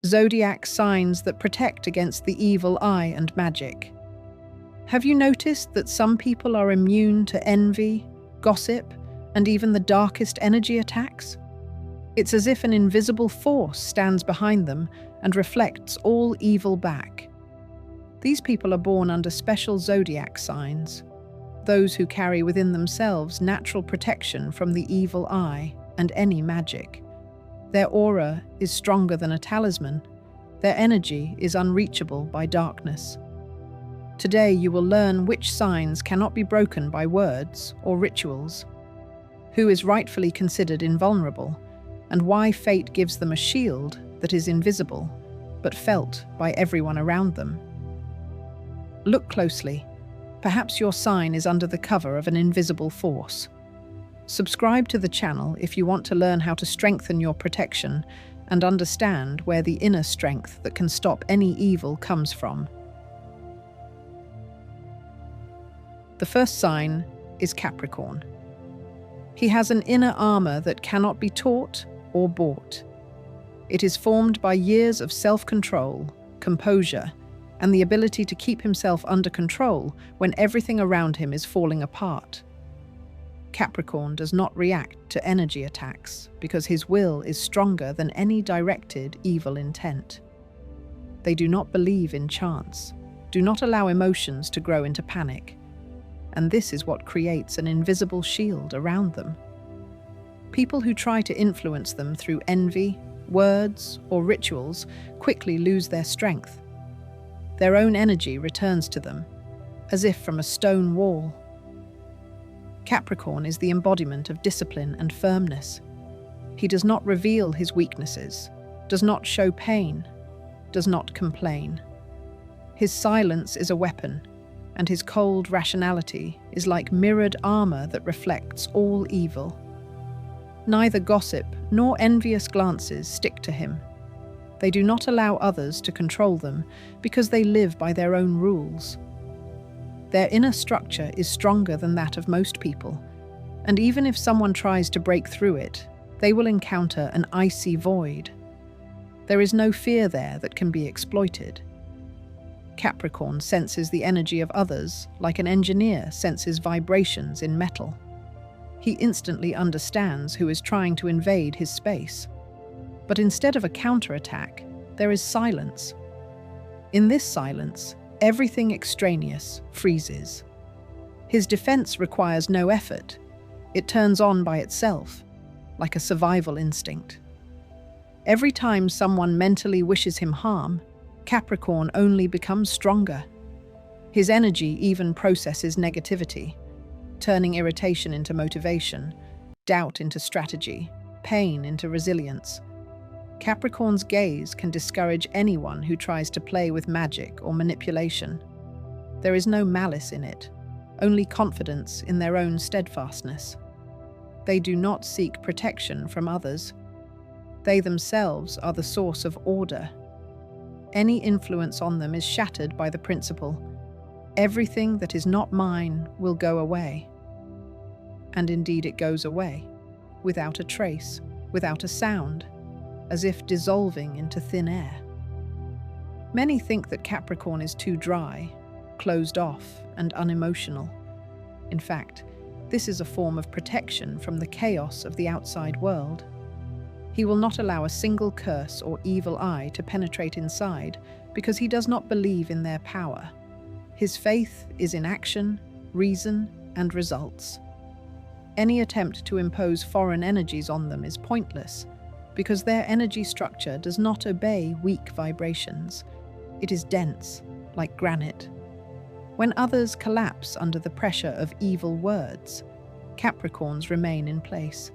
zodiac signs that protect against the evil eye and magic. Have you noticed that some people are immune to envy, gossip, and even the darkest energy attacks? It's as if an invisible force stands behind them and reflects all evil back. These people are born under special zodiac signs, those who carry within themselves natural protection from the evil eye and any magic. Their aura is stronger than a talisman. Their energy is unreachable by darkness. Today you will learn which signs cannot be broken by words or rituals, who is rightfully considered invulnerable, and why fate gives them a shield that is invisible, but felt by everyone around them. Look closely. Perhaps your sign is under the cover of an invisible force. Subscribe to the channel if you want to learn how to strengthen your protection and understand where the inner strength that can stop any evil comes from. The first sign is Capricorn. He has an inner armor that cannot be taught or bought. It is formed by years of self-control, composure, and the ability to keep himself under control when everything around him is falling apart. Capricorn does not react to energy attacks because his will is stronger than any directed evil intent. They do not believe in chance, do not allow emotions to grow into panic, and this is what creates an invisible shield around them. People who try to influence them through envy, words, or rituals quickly lose their strength. Their own energy returns to them, as if from a stone wall. Capricorn is the embodiment of discipline and firmness. He does not reveal his weaknesses, does not show pain, does not complain. His silence is a weapon, and his cold rationality is like mirrored armor that reflects all evil. Neither gossip nor envious glances stick to him. They do not allow others to control them because they live by their own rules. Their inner structure is stronger than that of most people, and even if someone tries to break through it, they will encounter an icy void. There is no fear there that can be exploited. Capricorn senses the energy of others like an engineer senses vibrations in metal. He instantly understands who is trying to invade his space. But instead of a counterattack, there is silence. In this silence, everything extraneous freezes. His defense requires no effort. It turns on by itself, like a survival instinct. Every time someone mentally wishes him harm, Capricorn only becomes stronger. His energy even processes negativity, turning irritation into motivation, doubt into strategy, pain into resilience. Capricorn's gaze can discourage anyone who tries to play with magic or manipulation. There is no malice in it, only confidence in their own steadfastness. They do not seek protection from others. They themselves are the source of order. Any influence on them is shattered by the principle, everything that is not mine will go away. And indeed it goes away, without a trace, without a sound, as if dissolving into thin air. Many think that Capricorn is too dry, closed off, and unemotional. In fact, this is a form of protection from the chaos of the outside world. He will not allow a single curse or evil eye to penetrate inside because he does not believe in their power. His faith is in action, reason, and results. Any attempt to impose foreign energies on them is pointless, because their energy structure does not obey weak vibrations. It is dense, like granite. When others collapse under the pressure of evil words, Capricorns remain in place,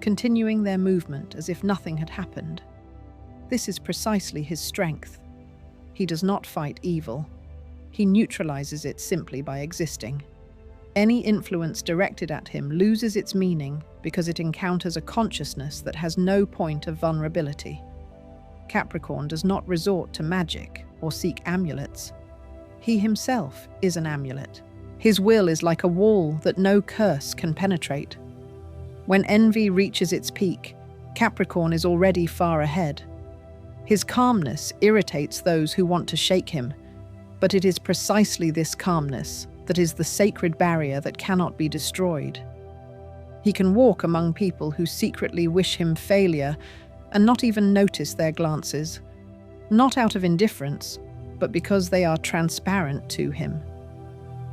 continuing their movement as if nothing had happened. This is precisely his strength. He does not fight evil. He neutralizes it simply by existing. Any influence directed at him loses its meaning because it encounters a consciousness that has no point of vulnerability. Capricorn does not resort to magic or seek amulets. He himself is an amulet. His will is like a wall that no curse can penetrate. When envy reaches its peak, Capricorn is already far ahead. His calmness irritates those who want to shake him, but it is precisely this calmness that is the sacred barrier that cannot be destroyed. He can walk among people who secretly wish him failure and not even notice their glances, not out of indifference, but because they are transparent to him.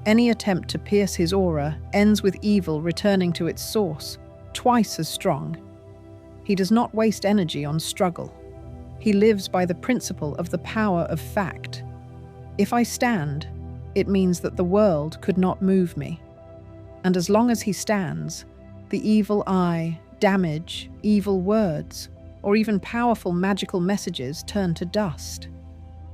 Any attempt to pierce his aura ends with evil returning to its source, twice as strong. He does not waste energy on struggle. He lives by the principle of the power of fact. If I stand, it means that the world could not move me. And as long as he stands, the evil eye, damage, evil words, or even powerful magical messages turn to dust.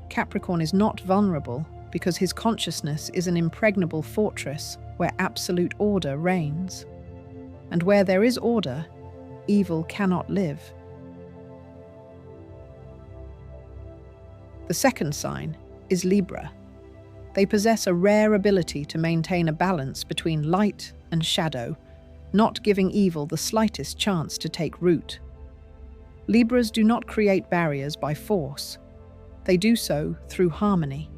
Capricorn is not vulnerable because his consciousness is an impregnable fortress where absolute order reigns. And where there is order, evil cannot live. The second sign is Libra. They possess a rare ability to maintain a balance between light and shadow, not giving evil the slightest chance to take root. Libras do not create barriers by force. They do so through harmony.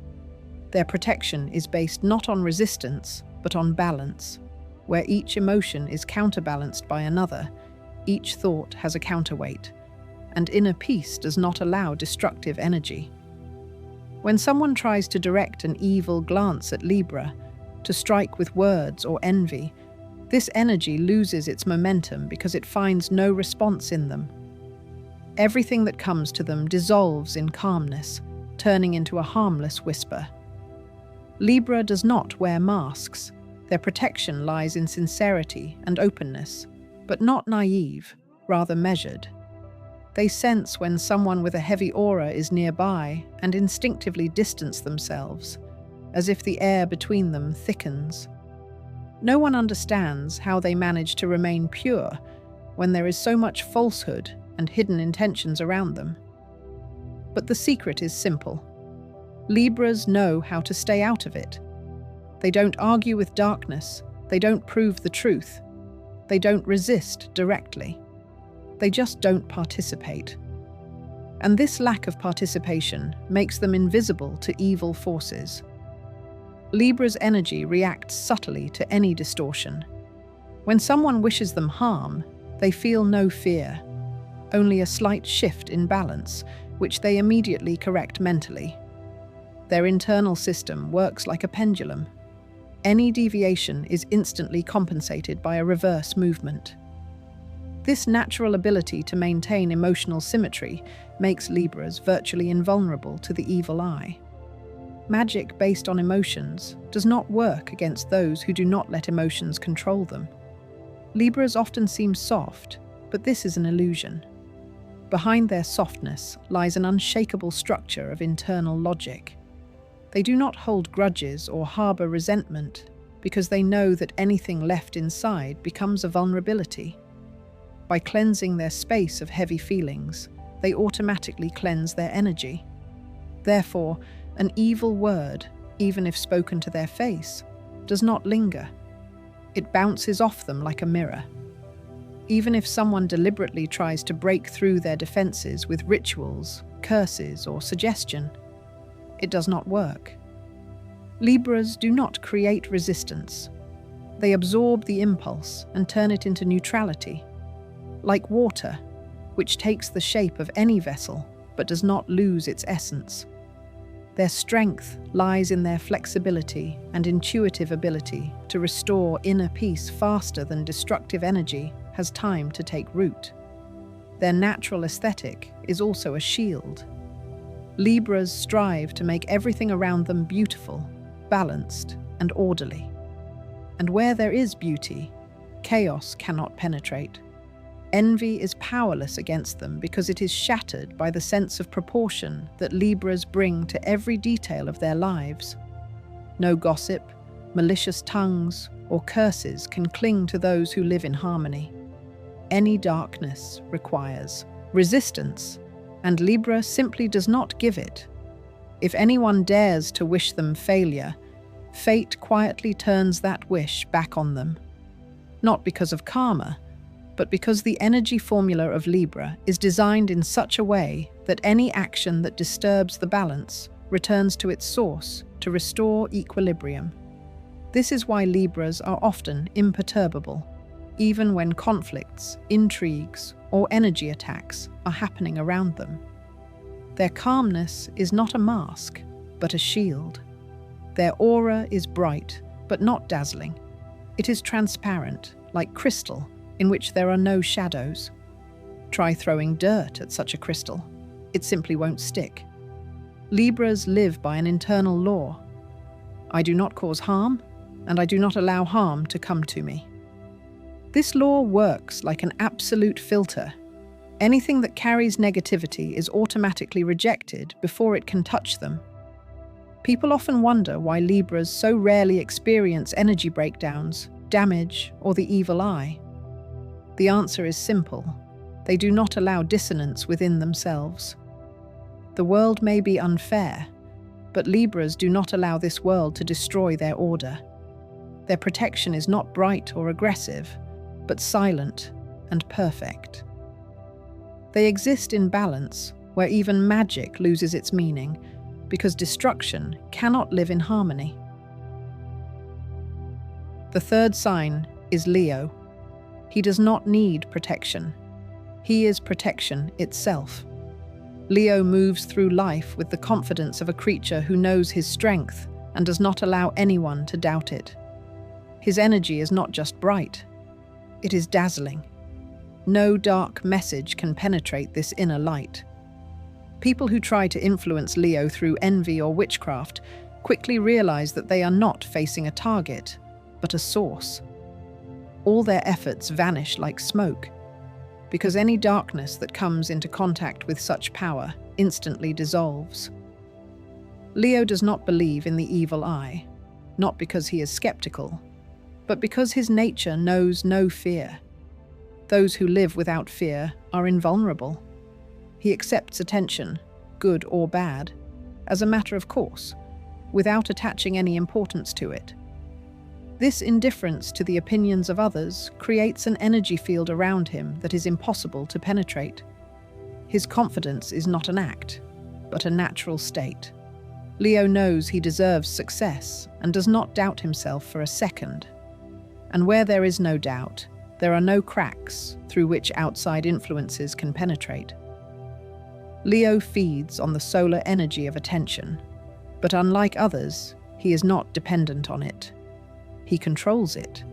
Their protection is based not on resistance, but on balance. Where each emotion is counterbalanced by another, each thought has a counterweight, and inner peace does not allow destructive energy. When someone tries to direct an evil glance at Libra, to strike with words or envy, this energy loses its momentum because it finds no response in them. Everything that comes to them dissolves in calmness, turning into a harmless whisper. Libra does not wear masks. Their protection lies in sincerity and openness, but not naive, rather measured. They sense when someone with a heavy aura is nearby and instinctively distance themselves, as if the air between them thickens. No one understands how they manage to remain pure when there is so much falsehood and hidden intentions around them. But the secret is simple. Libras know how to stay out of it. They don't argue with darkness. They don't prove the truth. They don't resist directly. They just don't participate. And this lack of participation makes them invisible to evil forces. Libra's energy reacts subtly to any distortion. When someone wishes them harm, they feel no fear, only a slight shift in balance, which they immediately correct mentally. Their internal system works like a pendulum. Any deviation is instantly compensated by a reverse movement. This natural ability to maintain emotional symmetry makes Libras virtually invulnerable to the evil eye. Magic based on emotions does not work against those who do not let emotions control them. Libras often seem soft, but this is an illusion. Behind their softness lies an unshakable structure of internal logic. They do not hold grudges or harbor resentment because they know that anything left inside becomes a vulnerability. By cleansing their space of heavy feelings, they automatically cleanse their energy. Therefore, an evil word, even if spoken to their face, does not linger. It bounces off them like a mirror. Even if someone deliberately tries to break through their defenses with rituals, curses, or suggestion, it does not work. Libras do not create resistance. They absorb the impulse and turn it into neutrality. Like water, which takes the shape of any vessel but does not lose its essence. Their strength lies in their flexibility and intuitive ability to restore inner peace faster than destructive energy has time to take root. Their natural aesthetic is also a shield. Libras strive to make everything around them beautiful, balanced, and orderly. And where there is beauty, chaos cannot penetrate. Envy is powerless against them because it is shattered by the sense of proportion that Libras bring to every detail of their lives. No gossip, malicious tongues, or curses can cling to those who live in harmony. Any darkness requires resistance, and Libra simply does not give it. If anyone dares to wish them failure, fate quietly turns that wish back on them. Not because of karma, but because the energy formula of Libra is designed in such a way that any action that disturbs the balance returns to its source to restore equilibrium. This is why Libras are often imperturbable, even when conflicts, intrigues, or energy attacks are happening around them. Their calmness is not a mask, but a shield. Their aura is bright, but not dazzling. It is transparent, like crystal, in which there are no shadows. Try throwing dirt at such a crystal. It simply won't stick. Libras live by an internal law. I do not cause harm, and I do not allow harm to come to me. This law works like an absolute filter. Anything that carries negativity is automatically rejected before it can touch them. People often wonder why Libras so rarely experience energy breakdowns, damage, or the evil eye. The answer is simple. They do not allow dissonance within themselves. The world may be unfair, but Libras do not allow this world to destroy their order. Their protection is not bright or aggressive, but silent and perfect. They exist in balance, where even magic loses its meaning, because destruction cannot live in harmony. The third sign is Leo. He does not need protection. He is protection itself. Leo moves through life with the confidence of a creature who knows his strength and does not allow anyone to doubt it. His energy is not just bright, it is dazzling. No dark message can penetrate this inner light. People who try to influence Leo through envy or witchcraft quickly realize that they are not facing a target, but a source. All their efforts vanish like smoke, because any darkness that comes into contact with such power instantly dissolves. Leo does not believe in the evil eye, not because he is skeptical, but because his nature knows no fear. Those who live without fear are invulnerable. He accepts attention, good or bad, as a matter of course, without attaching any importance to it. This indifference to the opinions of others creates an energy field around him that is impossible to penetrate. His confidence is not an act, but a natural state. Leo knows he deserves success and does not doubt himself for a second. And where there is no doubt, there are no cracks through which outside influences can penetrate. Leo feeds on the solar energy of attention, but unlike others, he is not dependent on it. He controls it.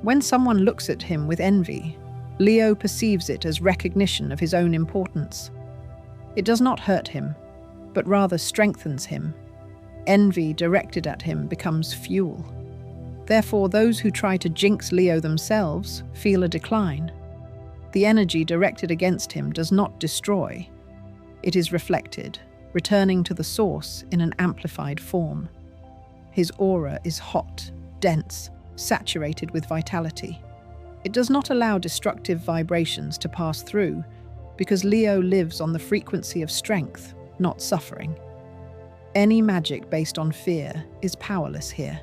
When someone looks at him with envy, Leo perceives it as recognition of his own importance. It does not hurt him, but rather strengthens him. Envy directed at him becomes fuel. Therefore, those who try to jinx Leo themselves feel a decline. The energy directed against him does not destroy. It is reflected, returning to the source in an amplified form. His aura is hot, dense, saturated with vitality. It does not allow destructive vibrations to pass through, because Leo lives on the frequency of strength, not suffering. Any magic based on fear is powerless here.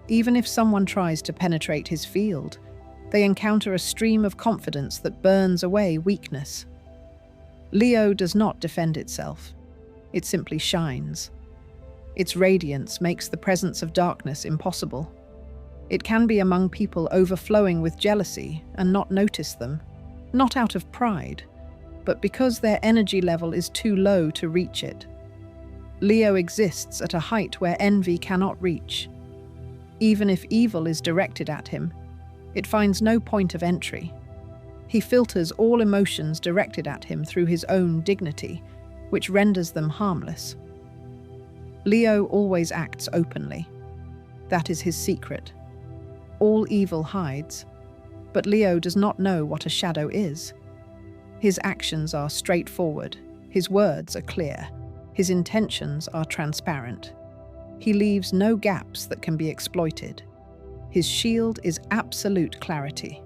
Even if someone tries to penetrate his field, they encounter a stream of confidence that burns away weakness. Leo does not defend itself. It simply shines. Its radiance makes the presence of darkness impossible. It can be among people overflowing with jealousy and not notice them, not out of pride, but because their energy level is too low to reach it. Leo exists at a height where envy cannot reach. Even if evil is directed at him, it finds no point of entry. He filters all emotions directed at him through his own dignity, which renders them harmless. Leo always acts openly. That is his secret. All evil hides, but Leo does not know what a shadow is. His actions are straightforward, his words are clear, his intentions are transparent. He leaves no gaps that can be exploited. His shield is absolute clarity.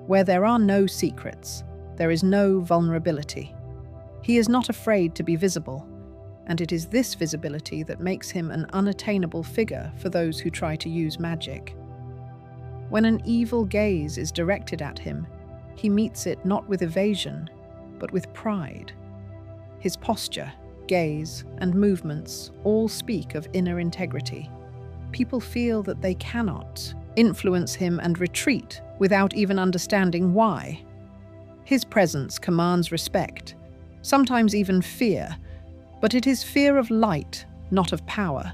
Where there are no secrets, there is no vulnerability. He is not afraid to be visible, and it is this visibility that makes him an unattainable figure for those who try to use magic. When an evil gaze is directed at him, he meets it not with evasion, but with pride. His posture, gaze, and movements all speak of inner integrity. People feel that they cannot influence him and retreat without even understanding why. His presence commands respect, sometimes even fear, but it is fear of light, not of power.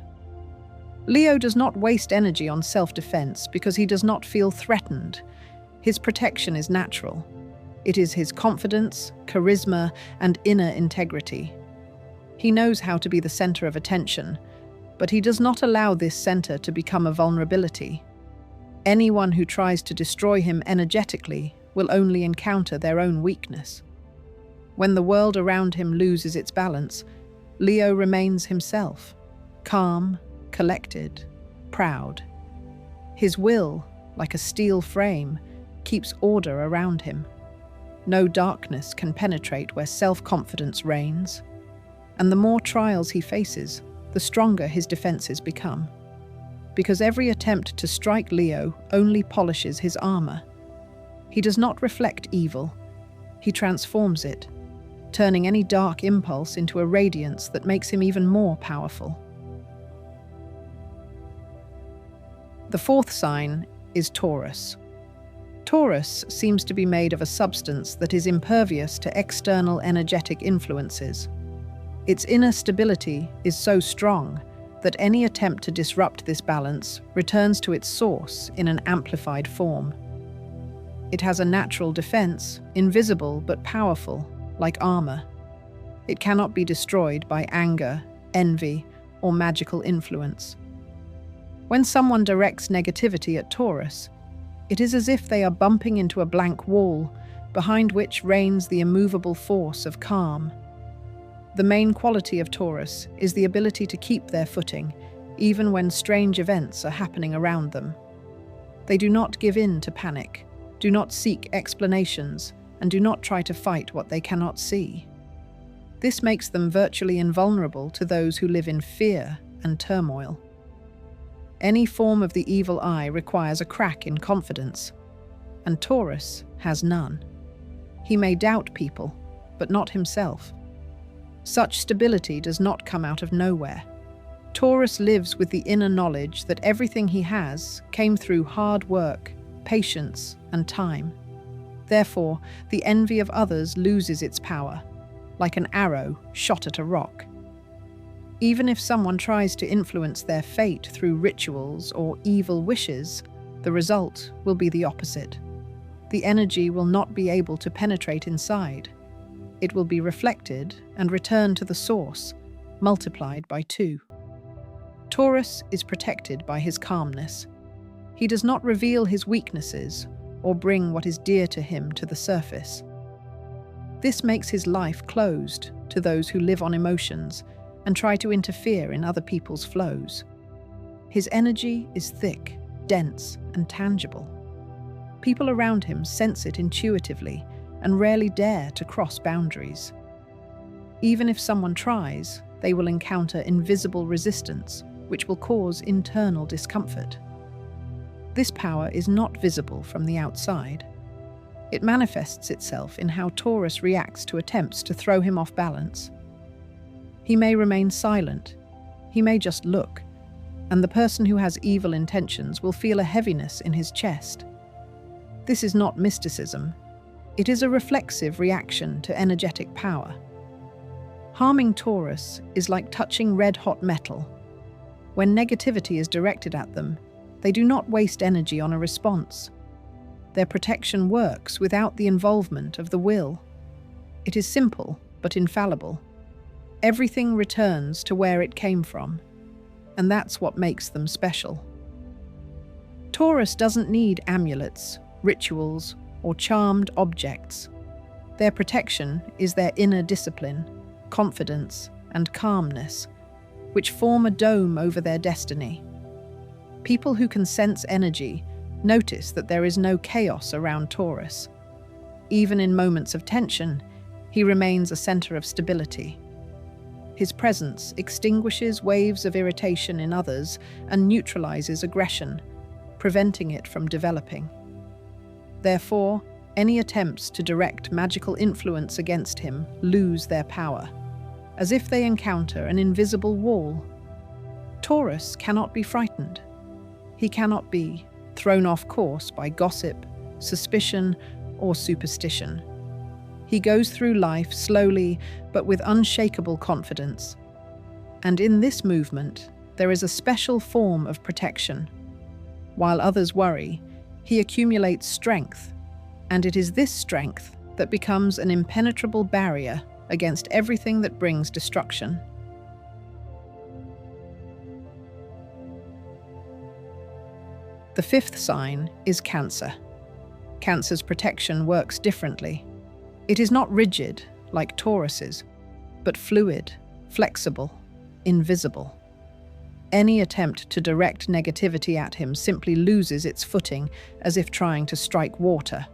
Leo does not waste energy on self-defense because he does not feel threatened. His protection is natural. It is his confidence, charisma, and inner integrity. He knows how to be the center of attention, but he does not allow this center to become a vulnerability. Anyone who tries to destroy him energetically will only encounter their own weakness. When the world around him loses its balance, Leo remains himself, calm, collected, proud. His will, like a steel frame, keeps order around him. No darkness can penetrate where self-confidence reigns. And the more trials he faces, the stronger his defenses become. Because every attempt to strike Leo only polishes his armor. He does not reflect evil. He transforms it, turning any dark impulse into a radiance that makes him even more powerful. The fourth sign is Taurus. Taurus seems to be made of a substance that is impervious to external energetic influences. Its inner stability is so strong that any attempt to disrupt this balance returns to its source in an amplified form. It has a natural defense, invisible but powerful, like armor. It cannot be destroyed by anger, envy, or magical influence. When someone directs negativity at Taurus, it is as if they are bumping into a blank wall, behind which reigns the immovable force of calm. The main quality of Taurus is the ability to keep their footing, even when strange events are happening around them. They do not give in to panic, do not seek explanations, and do not try to fight what they cannot see. This makes them virtually invulnerable to those who live in fear and turmoil. Any form of the evil eye requires a crack in confidence, and Taurus has none. He may doubt people, but not himself. Such stability does not come out of nowhere. Taurus lives with the inner knowledge that everything he has came through hard work, patience, and time. Therefore, the envy of others loses its power, like an arrow shot at a rock. Even if someone tries to influence their fate through rituals or evil wishes, the result will be the opposite. The energy will not be able to penetrate inside. It will be reflected and return to the source, multiplied by 2. Taurus is protected by his calmness. He does not reveal his weaknesses or bring what is dear to him to the surface. This makes his life closed to those who live on emotions and try to interfere in other people's flows. His energy is thick, dense, and tangible. People around him sense it intuitively and rarely dare to cross boundaries. Even if someone tries, they will encounter invisible resistance, which will cause internal discomfort. This power is not visible from the outside. It manifests itself in how Taurus reacts to attempts to throw him off balance. He may remain silent, he may just look, and the person who has evil intentions will feel a heaviness in his chest. This is not mysticism. It is a reflexive reaction to energetic power. Harming Taurus is like touching red-hot metal. When negativity is directed at them, they do not waste energy on a response. Their protection works without the involvement of the will. It is simple, but infallible. Everything returns to where it came from, and that's what makes them special. Taurus doesn't need amulets, rituals, or charmed objects. Their protection is their inner discipline, confidence, and calmness, which form a dome over their destiny. People who can sense energy notice that there is no chaos around Taurus. Even in moments of tension, he remains a center of stability. His presence extinguishes waves of irritation in others and neutralizes aggression. preventing it from developing. Therefore, any attempts to direct magical influence against him lose their power, as if they encounter an invisible wall. Taurus cannot be frightened. He cannot be thrown off course by gossip, suspicion, or superstition. He goes through life slowly but with unshakable confidence. And in this movement, there is a special form of protection. While others worry, he accumulates strength, and it is this strength that becomes an impenetrable barrier against everything that brings destruction. The fifth sign is Cancer. Cancer's protection works differently. It is not rigid, like Taurus's, but fluid, flexible, invisible. Any attempt to direct negativity at him simply loses its footing, as if trying to strike water.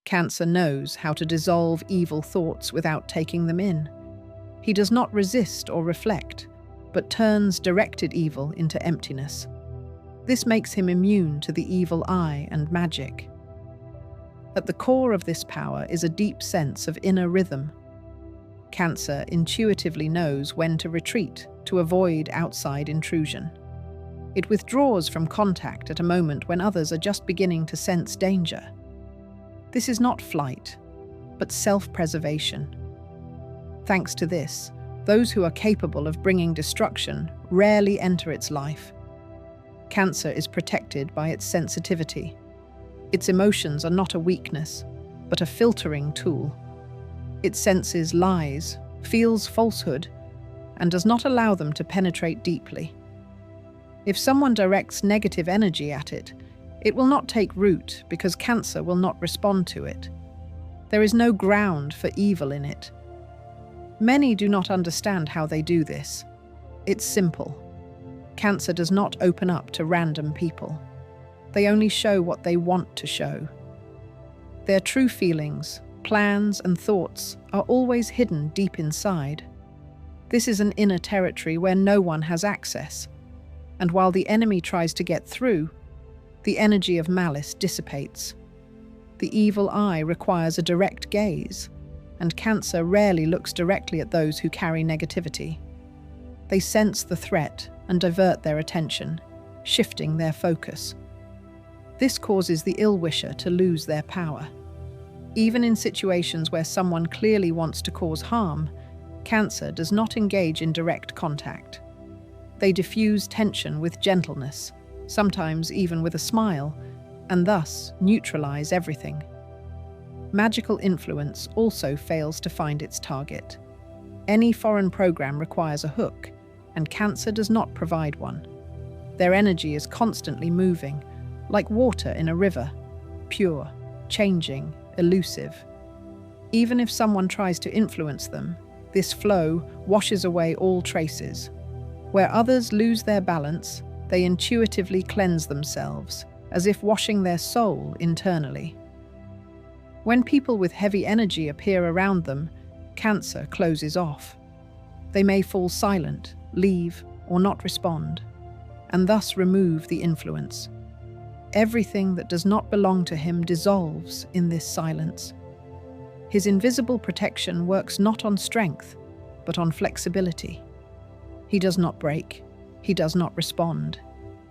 Cancer knows how to dissolve evil thoughts without taking them in. He does not resist or reflect, but turns directed evil into emptiness. This makes him immune to the evil eye and magic. At the core of this power is a deep sense of inner rhythm. Cancer intuitively knows when to retreat to avoid outside intrusion. It withdraws from contact at a moment when others are just beginning to sense danger. This is not flight, but self-preservation. Thanks to this, those who are capable of bringing destruction rarely enter its life. Cancer is protected by its sensitivity. Its emotions are not a weakness, but a filtering tool. It senses lies, feels falsehood, and does not allow them to penetrate deeply. If someone directs negative energy at it, it will not take root because Cancer will not respond to it. There is no ground for evil in it. Many do not understand how they do this. It's simple. Cancer does not open up to random people. They only show what they want to show. Their true feelings, plans, and thoughts are always hidden deep inside. This is an inner territory where no one has access, and while the enemy tries to get through, the energy of malice dissipates. The evil eye requires a direct gaze, and Cancer rarely looks directly at those who carry negativity. They sense the threat and divert their attention, shifting their focus. This causes the ill-wisher to lose their power. Even in situations where someone clearly wants to cause harm, Cancer does not engage in direct contact. They diffuse tension with gentleness, sometimes even with a smile, and thus neutralize everything. Magical influence also fails to find its target. Any foreign program requires a hook, and Cancer does not provide one. Their energy is constantly moving, like water in a river, pure, changing, elusive. Even if someone tries to influence them, this flow washes away all traces. Where others lose their balance, they intuitively cleanse themselves, as if washing their soul internally. When people with heavy energy appear around them, Cancer closes off. They may fall silent, leave, or not respond, and thus remove the influence. Everything that does not belong to him dissolves in this silence. His invisible protection works not on strength, but on flexibility. He does not break. He does not respond.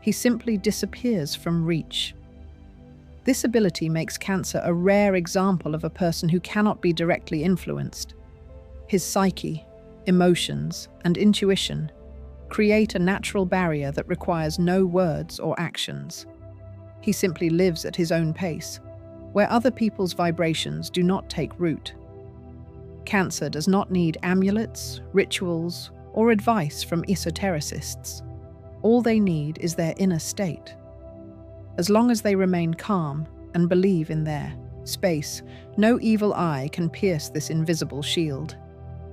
He simply disappears from reach. This ability makes Cancer a rare example of a person who cannot be directly influenced. His psyche, emotions, and intuition create a natural barrier that requires no words or actions. He simply lives at his own pace, where other people's vibrations do not take root. Cancer does not need amulets, rituals, or advice from esotericists. All they need is their inner state. As long as they remain calm and believe in their space, no evil eye can pierce this invisible shield.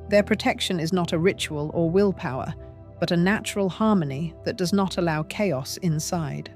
Their protection is not a ritual or willpower, but a natural harmony that does not allow chaos inside.